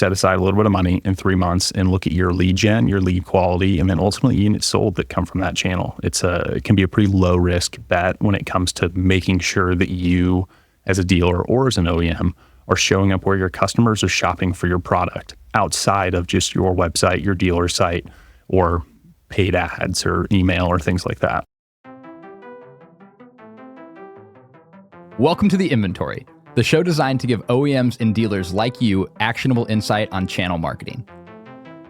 set aside a little bit of money in 3 months and look at your lead gen, your lead quality, and then ultimately units sold that come from that channel. It can be a pretty low risk bet when it comes to making sure that you as a dealer or as an OEM are showing up where your customers are shopping for your product outside of just your website, your dealer site, or paid ads or email or things like that. Welcome to The Inventory, the show designed to give OEMs and dealers like you actionable insight on channel marketing.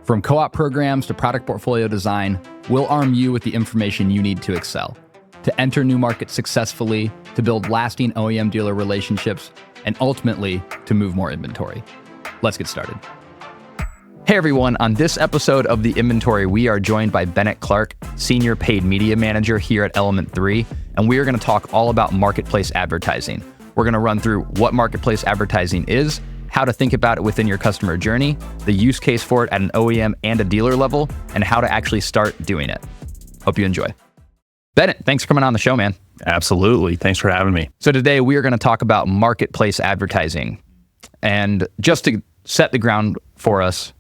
From co-op programs to product portfolio design, we'll arm you with the information you need to excel, to enter new markets successfully, to build lasting OEM dealer relationships, and ultimately to move more inventory. Let's get started. Hey everyone, on this episode of The Inventory, we are joined by Bennett Clark, Senior Paid Media Manager here at Element 3, and we are going to talk all about marketplace advertising. We're going to run through what marketplace advertising is, how to think about it within your customer journey, the use case for it at an OEM and a dealer level, and how to actually start doing it. Hope you enjoy. Bennett, thanks for coming on the show, man. Absolutely. Thanks for having me. So today we are going to talk about marketplace advertising. And just to set the ground for us,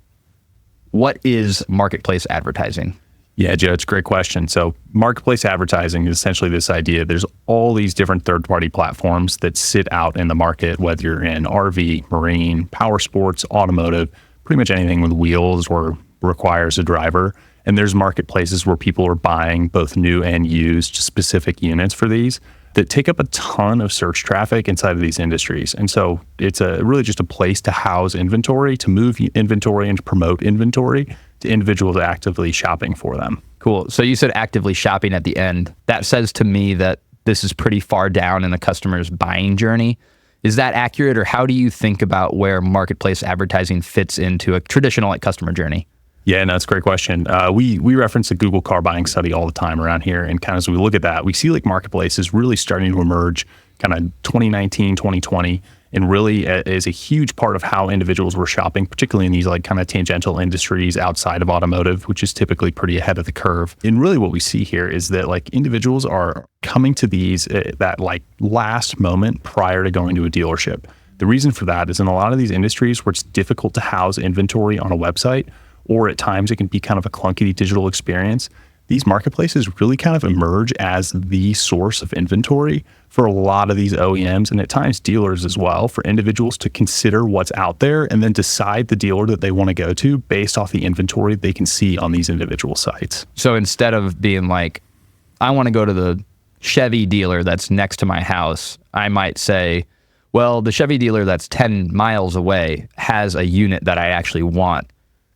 what is marketplace advertising? Yeah, Joe, it's a great question. So marketplace advertising is essentially this idea. There's all these different third-party platforms that sit out in the market, whether you're in RV, marine, power sports, automotive, pretty much anything with wheels or requires a driver. And there's marketplaces where people are buying both new and used specific units for these that take up a ton of search traffic inside of these industries. And so it's really just a place to house inventory, to move inventory and to promote inventory to individuals actively shopping for them. Cool. So you said actively shopping at the end. That says to me that this is pretty far down in the customer's buying journey. Is that accurate, or how do you think about where marketplace advertising fits into a traditional customer journey? Yeah, no, that's a great question. We reference the Google car buying study all the time around here. And kind of as we look at that, we see marketplaces really starting to emerge kind of 2019, 2020, and really is a huge part of how individuals were shopping, particularly in these kind of tangential industries outside of automotive, which is typically pretty ahead of the curve. And really what we see here is that individuals are coming to these that last moment prior to going to a dealership. The reason for that is in a lot of these industries where it's difficult to house inventory on a website, or at times it can be kind of a clunky digital experience, these marketplaces really kind of emerge as the source of inventory for a lot of these OEMs and at times dealers as well, for individuals to consider what's out there and then decide the dealer that they want to go to based off the inventory they can see on these individual sites. So instead of being I want to go to the Chevy dealer that's next to my house, I might say, well, the Chevy dealer that's 10 miles away has a unit that I actually want.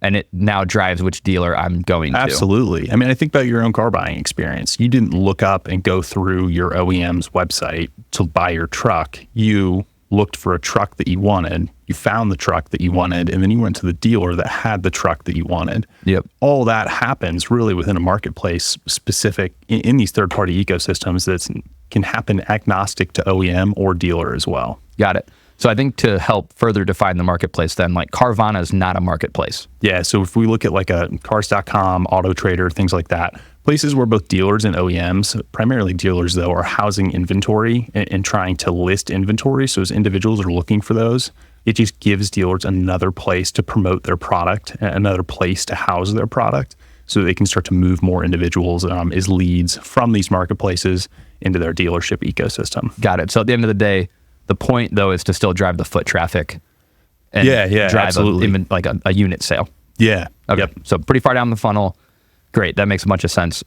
And it now drives which dealer I'm going to. Absolutely. I mean, I think about your own car buying experience. You didn't look up and go through your OEM's website to buy your truck. You looked for a truck that you wanted. You found the truck that you wanted, and then you went to the dealer that had the truck that you wanted. Yep. All that happens really within a marketplace specific in these third-party ecosystems that can happen agnostic to OEM or dealer as well. Got it. So I think to help further define the marketplace then, Carvana is not a marketplace. Yeah, so if we look at a cars.com, Auto Trader, things like that, places where both dealers and OEMs, primarily dealers though, are housing inventory and trying to list inventory. So as individuals are looking for those, it just gives dealers another place to promote their product, another place to house their product, so they can start to move more individuals as leads from these marketplaces into their dealership ecosystem. Got it. So at the end of the day, the point, though, is to still drive the foot traffic and drive absolutely. a unit sale. Yeah. Okay. Yep. So pretty far down the funnel. Great. That makes a bunch of sense.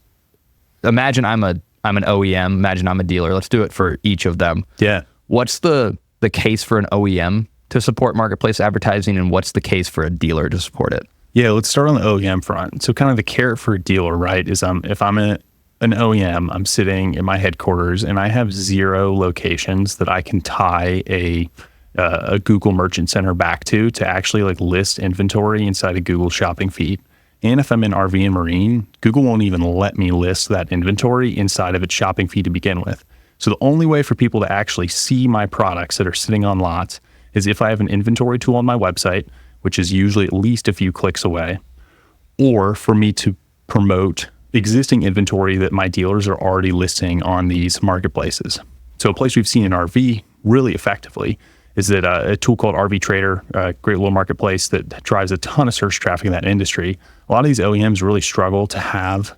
Imagine I'm an OEM. Imagine I'm a dealer. Let's do it for each of them. Yeah. What's the case for an OEM to support marketplace advertising, and what's the case for a dealer to support it? Yeah, let's start on the OEM front. So kind of the carrot for a dealer, right, is if I'm an OEM, I'm sitting in my headquarters and I have 0 locations that I can tie a Google Merchant Center back to actually list inventory inside a Google shopping feed. And if I'm in RV and marine, Google won't even let me list that inventory inside of its shopping feed to begin with. So the only way for people to actually see my products that are sitting on lots is if I have an inventory tool on my website, which is usually at least a few clicks away, or for me to promote existing inventory that my dealers are already listing on these marketplaces. So a place we've seen in RV really effectively is that a tool called RV Trader, a great little marketplace that drives a ton of search traffic in that industry. A lot of these OEMs really struggle to have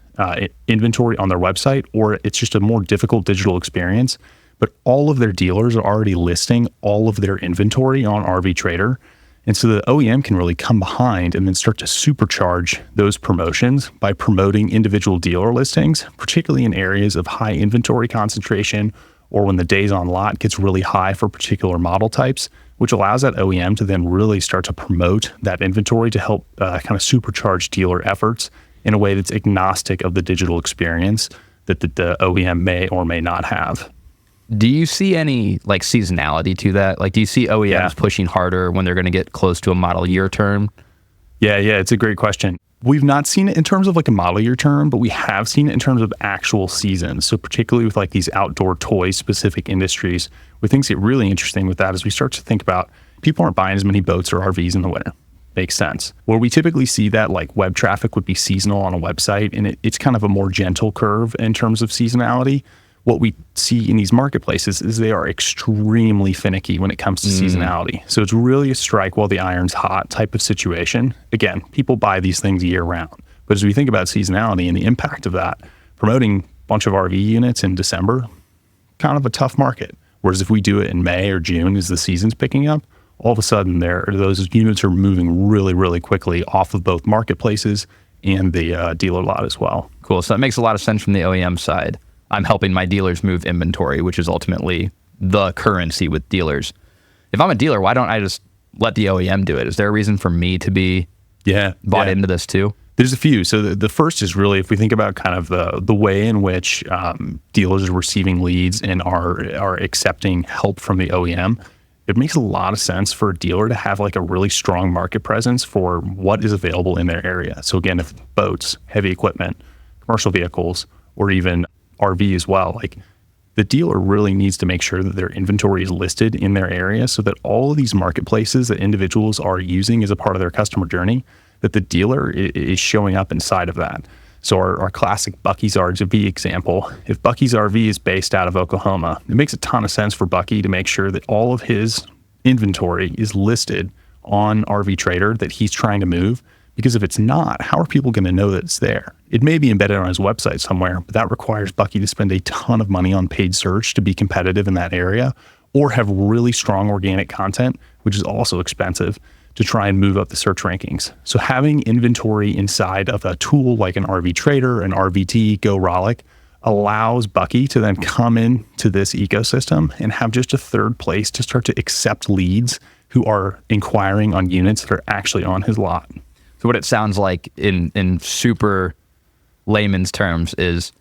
inventory on their website, or it's just a more difficult digital experience. But all of their dealers are already listing all of their inventory on RV Trader. And so the OEM can really come behind and then start to supercharge those promotions by promoting individual dealer listings, particularly in areas of high inventory concentration or when the days on lot gets really high for particular model types, which allows that OEM to then really start to promote that inventory to help kind of supercharge dealer efforts in a way that's agnostic of the digital experience that the OEM may or may not have. Do you see any like seasonality to that? Like, do you see OEMs pushing harder when they're going to get close to a model year term? Yeah, it's a great question. We've not seen it in terms of like a model year term, but we have seen it in terms of actual seasons. So particularly with like these outdoor toy specific industries, where things get really interesting with that as we start to think about people aren't buying as many boats or RVs in the winter. Makes sense. Where we typically see that like web traffic would be seasonal on a website, and it's kind of a more gentle curve in terms of seasonality. What we see in these marketplaces is they are extremely finicky when it comes to seasonality. So it's really a strike while the iron's hot type of situation. Again, people buy these things year round. But as we think about seasonality and the impact of that, promoting a bunch of RV units in December, kind of a tough market. Whereas if we do it in May or June as the season's picking up, all of a sudden those units are moving really, really quickly off of both marketplaces and the dealer lot as well. Cool. So that makes a lot of sense from the OEM side. I'm helping my dealers move inventory, which is ultimately the currency with dealers. If I'm a dealer, why don't I just let the OEM do it? Is there a reason for me to be bought into this too? There's a few. So the first is really, if we think about kind of the way in which dealers are receiving leads and are accepting help from the OEM, it makes a lot of sense for a dealer to have like a really strong market presence for what is available in their area. So again, if boats, heavy equipment, commercial vehicles, or even RV as well, like the dealer really needs to make sure that their inventory is listed in their area so that all of these marketplaces that individuals are using as a part of their customer journey, that the dealer is showing up inside of that. So our classic Bucky's RV example, if Bucky's RV is based out of Oklahoma, it makes a ton of sense for Bucky to make sure that all of his inventory is listed on RV Trader that he's trying to move. Because if it's not, how are people going to know that it's there? It may be embedded on his website somewhere, but that requires Bucky to spend a ton of money on paid search to be competitive in that area, or have really strong organic content, which is also expensive, to try and move up the search rankings. So having inventory inside of a tool like an RV Trader, an RVT, GoRollick, allows Bucky to then come into this ecosystem and have just a third place to start to accept leads who are inquiring on units that are actually on his lot. So what it sounds like in super layman's terms is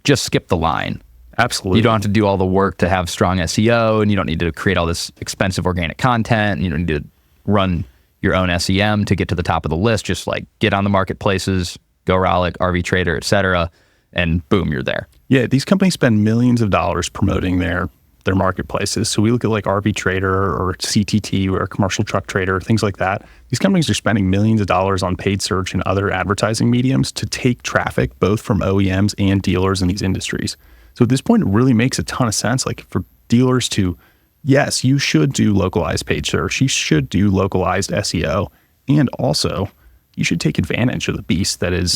just skip the line. Absolutely. You don't have to do all the work to have strong SEO, and you don't need to create all this expensive organic content, and you don't need to run your own SEM to get to the top of the list. Just like get on the marketplaces, GoRollick, RV Trader, et cetera, and boom, you're there. Yeah, these companies spend millions of dollars promoting their marketplaces. So we look at like RV Trader or CTT or Commercial Truck Trader, things like that. These companies are spending millions of dollars on paid search and other advertising mediums to take traffic both from OEMs and dealers in these industries. So at this point, it really makes a ton of sense, like for dealers to, yes, you should do localized paid search, you should do localized SEO, and also you should take advantage of the beast that is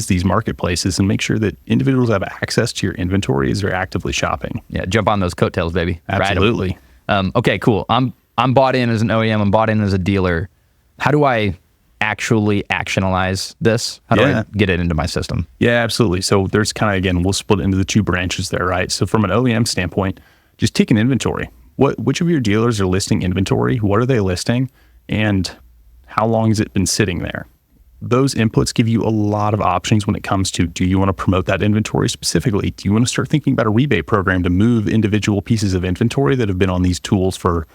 these marketplaces and make sure that individuals have access to your inventory as they're actively shopping. Yeah, jump on those coattails, baby. Absolutely. Okay, cool. I'm bought in as an OEM. I'm bought in as a dealer. How do I actually actionalize this? How do I get it into my system? Yeah, absolutely. So there's kind of, again, we'll split into the two branches there, right? So from an OEM standpoint, just take an inventory. Which of your dealers are listing inventory? What are they listing? And how long has it been sitting there? Those inputs give you a lot of options when it comes to, do you want to promote that inventory specifically? Do you want to start thinking about a rebate program to move individual pieces of inventory that have been on these tools for,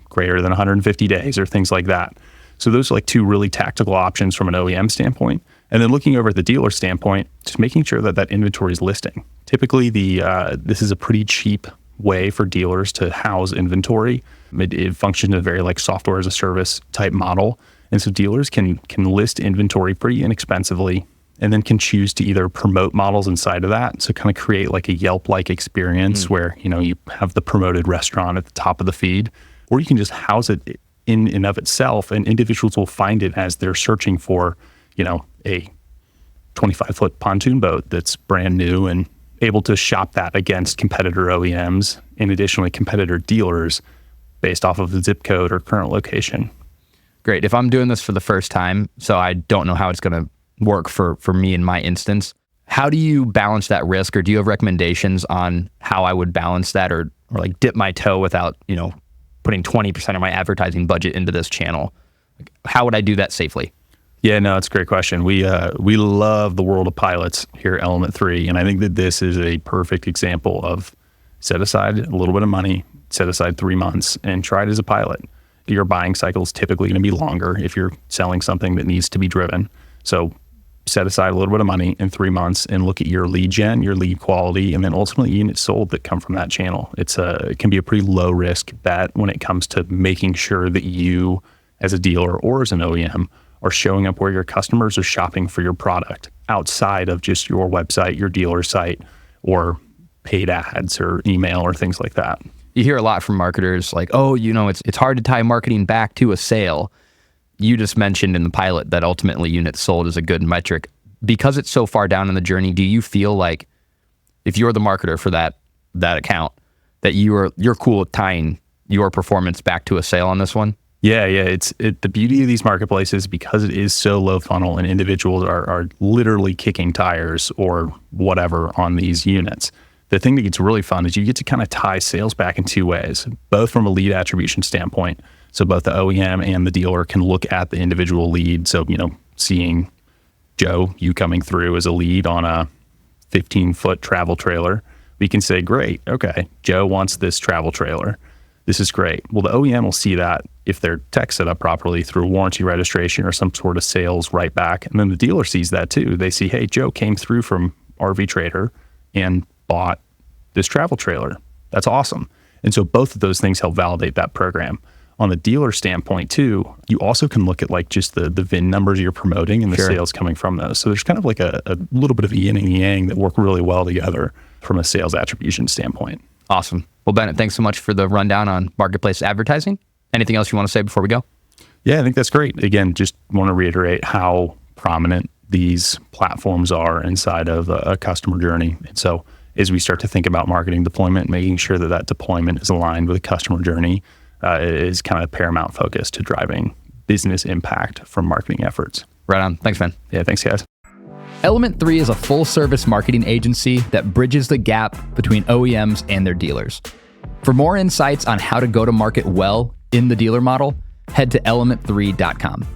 greater than 150 days or things like that? So those are like two really tactical options from an OEM standpoint. And then looking over at the dealer standpoint, just making sure that that inventory is listing. Typically, this is a pretty cheap way for dealers to house inventory. It functions in a very like software as a service type model. And so dealers can list inventory pretty inexpensively and then can choose to either promote models inside of that. So kind of create like a Yelp-like experience where, you have the promoted restaurant at the top of the feed, or you can just house it in and of itself, and individuals will find it as they're searching for, a 25-foot pontoon boat that's brand new and able to shop that against competitor OEMs and additionally competitor dealers based off of the zip code or current location. Great. If I'm doing this for the first time, so I don't know how it's going to work for me in my instance, how do you balance that risk, or do you have recommendations on how I would balance that, or like dip my toe without, putting 20% of my advertising budget into this channel? Like, how would I do that safely? Yeah, no, it's a great question. We love the world of pilots here at Element 3, and I think that this is a perfect example of set aside a little bit of money, set aside 3 months, and try it as a pilot. Your buying cycle is typically going to be longer if you're selling something that needs to be driven. So set aside a little bit of money in 3 months and look at your lead gen, your lead quality, and then ultimately units sold that come from that channel. It can be a pretty low risk bet when it comes to making sure that you as a dealer or as an OEM are showing up where your customers are shopping for your product outside of just your website, your dealer site, or paid ads or email or things like that. You hear a lot from marketers like, oh, it's hard to tie marketing back to a sale. You just mentioned in the pilot that ultimately units sold is a good metric. Because it's so far down in the journey, do you feel like if you're the marketer for that account, that you're cool with tying your performance back to a sale on this one? Yeah. The beauty of these marketplaces, because it is so low funnel and individuals are literally kicking tires or whatever on these units. The thing that gets really fun is you get to kind of tie sales back in 2 ways, both from a lead attribution standpoint. So both the OEM and the dealer can look at the individual lead. So, seeing Joe, you coming through as a lead on a 15-foot travel trailer, we can say, great, okay, Joe wants this travel trailer. This is great. Well, the OEM will see that if their tech's set up properly through warranty registration or some sort of sales right back. And then the dealer sees that too. They see, hey, Joe came through from RV Trader and bought this travel trailer. That's awesome. And so both of those things help validate that program. On the dealer standpoint too, you also can look at like just the VIN numbers you're promoting and the sales coming from those. So there's kind of like a little bit of yin and yang that work really well together from a sales attribution standpoint. Awesome. Well, Bennett, thanks so much for the rundown on marketplace advertising. Anything else you want to say before we go? Yeah, I think that's great. Again, just want to reiterate how prominent these platforms are inside of a customer journey. And so as we start to think about marketing deployment, making sure that deployment is aligned with the customer journey is kind of paramount focus to driving business impact from marketing efforts. Right on. Thanks, man. Yeah, thanks, guys. Element 3 is a full-service marketing agency that bridges the gap between OEMs and their dealers. For more insights on how to go to market well in the dealer model, head to element3.com.